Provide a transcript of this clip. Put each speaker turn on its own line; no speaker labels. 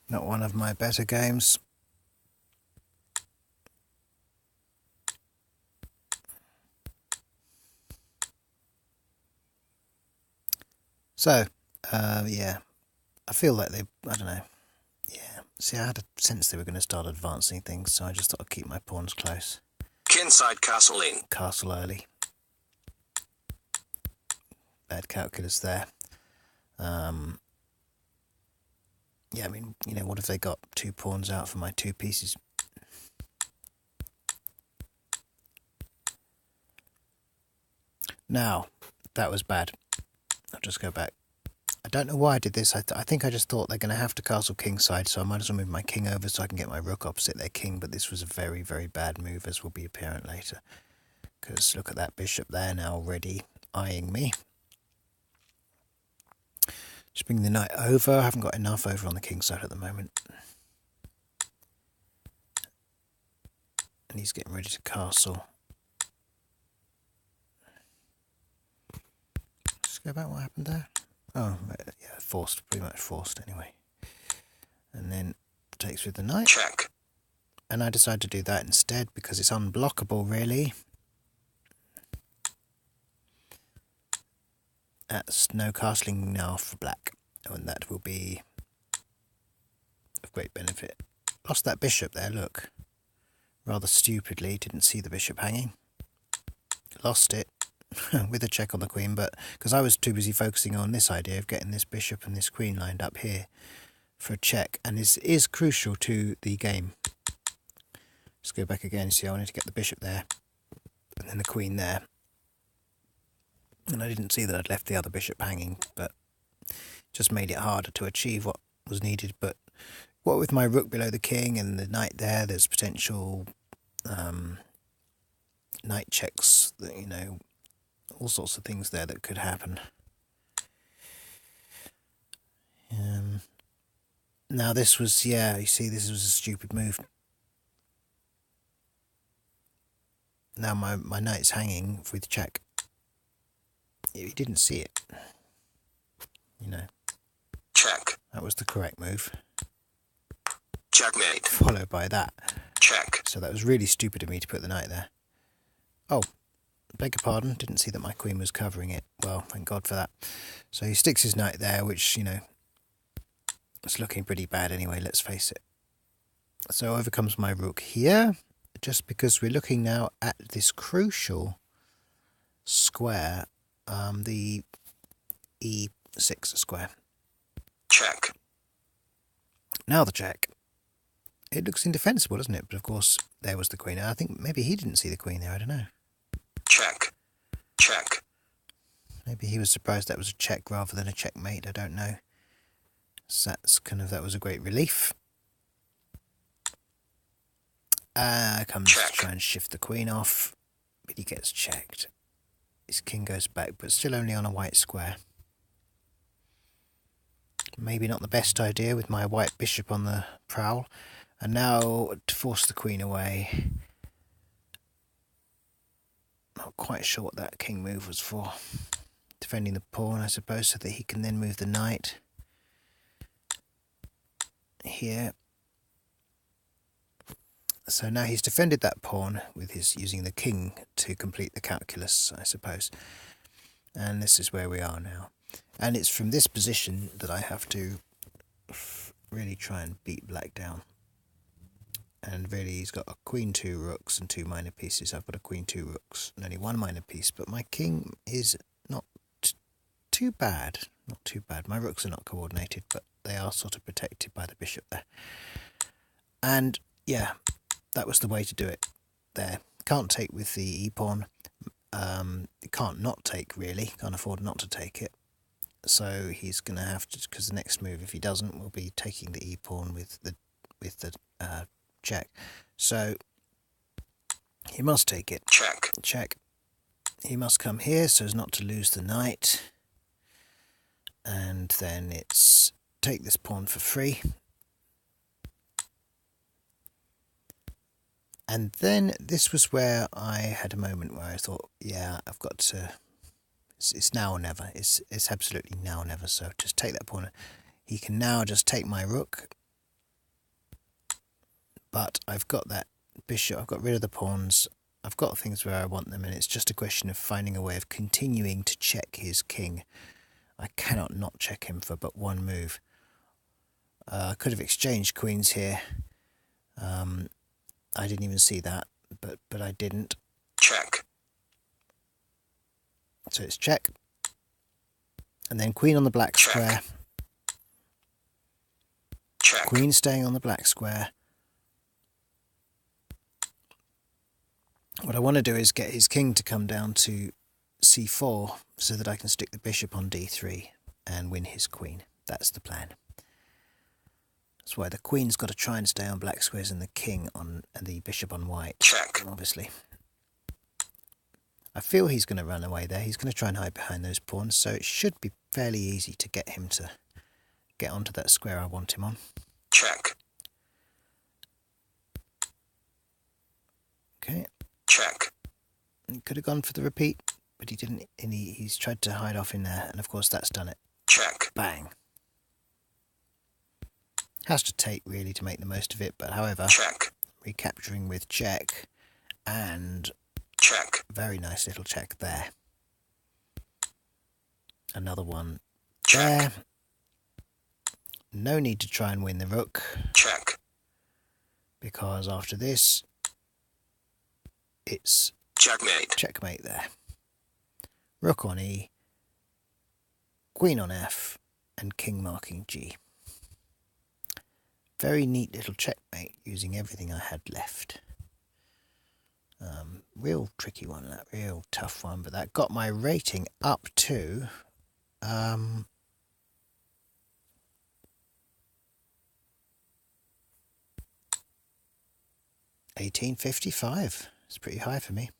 Not one of my better games. So, yeah, I feel like I don't know. Yeah, see, I had a sense they were going to start advancing things, so I just thought I'd keep my pawns close.
Kinside castle in.
Castle early. Bad calculus there. Yeah, I mean, you know, what if they got 2 pawns out for my 2 pieces? Now, that was bad. I'll just go back. I don't know why I did this. I think I just thought they're going to have to castle kingside, so I might as well move my king over so I can get my rook opposite their king, but this was a very, very bad move, as will be apparent later. Because look at that bishop there now already eyeing me. Just bring the knight over. I haven't got enough over on the king side at the moment. And he's getting ready to castle. Let's go back. What happened there? Oh, yeah, forced. Pretty much forced anyway. And then takes with the knight.
Check.
And I decided to do that instead because it's unblockable, really. That's no castling now for black. And that will be of great benefit. Lost that bishop there, look. Rather stupidly, didn't see the bishop hanging. Lost it with a check on the queen, but because I was too busy focusing on this idea of getting this bishop and this queen lined up here for a check, and this is crucial to the game. Let's go back again. See, I wanted to get the bishop there and then the queen there. And I didn't see that I'd left the other bishop hanging, but just made it harder to achieve what was needed. But what with my rook below the king and the knight there, there's potential knight checks, that, you know, all sorts of things there that could happen. Now this was, yeah, you see, this was a stupid move. Now my knight's hanging with check. He didn't see it. You know.
Check.
That was the correct move.
Checkmate.
Followed by that.
Check.
So that was really stupid of me to put the knight there. Oh, beg your pardon, didn't see that my queen was covering it. Well, thank God for that. So he sticks his knight there, which, you know, it's looking pretty bad anyway, let's face it. So over comes my rook here, just because we're looking now at this crucial square, the e6 square.
Check.
Now the check. It looks indefensible, doesn't it? But of course, there was the queen. I think maybe he didn't see the queen there, I don't know.
Check. Check.
Maybe he was surprised that was a check rather than a checkmate, I don't know. So that's that was a great relief. Comes to try and shift the queen off, but he gets checked. His king goes back, but still only on a white square. Maybe not the best idea with my white bishop on the prowl. And now to force the queen away. Not quite sure what that king move was for. Defending the pawn, I suppose, so that he can then move the knight here. So now he's defended that pawn with his using the king to complete the calculus, I suppose. And this is where we are now. And it's from this position that I have to really try and beat black down. And really he's got a queen, 2 rooks and 2 minor pieces. I've got a queen, 2 rooks and only 1 minor piece. But my king is not too bad. Not too bad. My rooks are not coordinated, but they are sort of protected by the bishop there. And yeah, that was the way to do it there. Can't take with the e-pawn. Can't not take, really. Can't afford not to take it. So he's going to have to, because the next move, if he doesn't, will be taking the e-pawn with the check. So he must take it.
Check.
Check. He must come here so as not to lose the knight. And then it's take this pawn for free. And then this was where I had a moment where I thought, yeah, I've got to... It's now or never. It's absolutely now or never. So just take that pawn. He can now just take my rook But I've got that bishop, I've got rid of the pawns, I've got things where I want them, and it's just a question of finding a way of continuing to check his king. I cannot not check him for but one move. I could have exchanged queens here. I didn't even see that, but I didn't.
Check.
So it's check. And then queen on the black
Check.
square.
Check.
Queen staying on the black square. What I want to do is get his king to come down to c4 so that I can stick the bishop on d3 and win his queen. That's the plan. That's why the queen's got to try and stay on black squares and the king on and the bishop on white.
Check.
Obviously. I feel he's going to run away there. He's going to try and hide behind those pawns, so it should be fairly easy to get him to get onto that square I want him on.
Check.
Okay.
Check.
He could have gone for the repeat, but he didn't. And he's tried to hide off in there, and of course that's done it.
Check.
Bang. Has to take really to make the most of it, but however,
Check.
recapturing with check and
Check.
very nice little check there. Another one
Check.
there. No need to try and win the rook,
Check.
because after this, it's
Checkmate.
checkmate there. Rook on E, queen on F, and king marking G. Very neat little checkmate using everything I had left. Real tricky one, that real tough one, but that got my rating up to 1855. It's pretty high for me.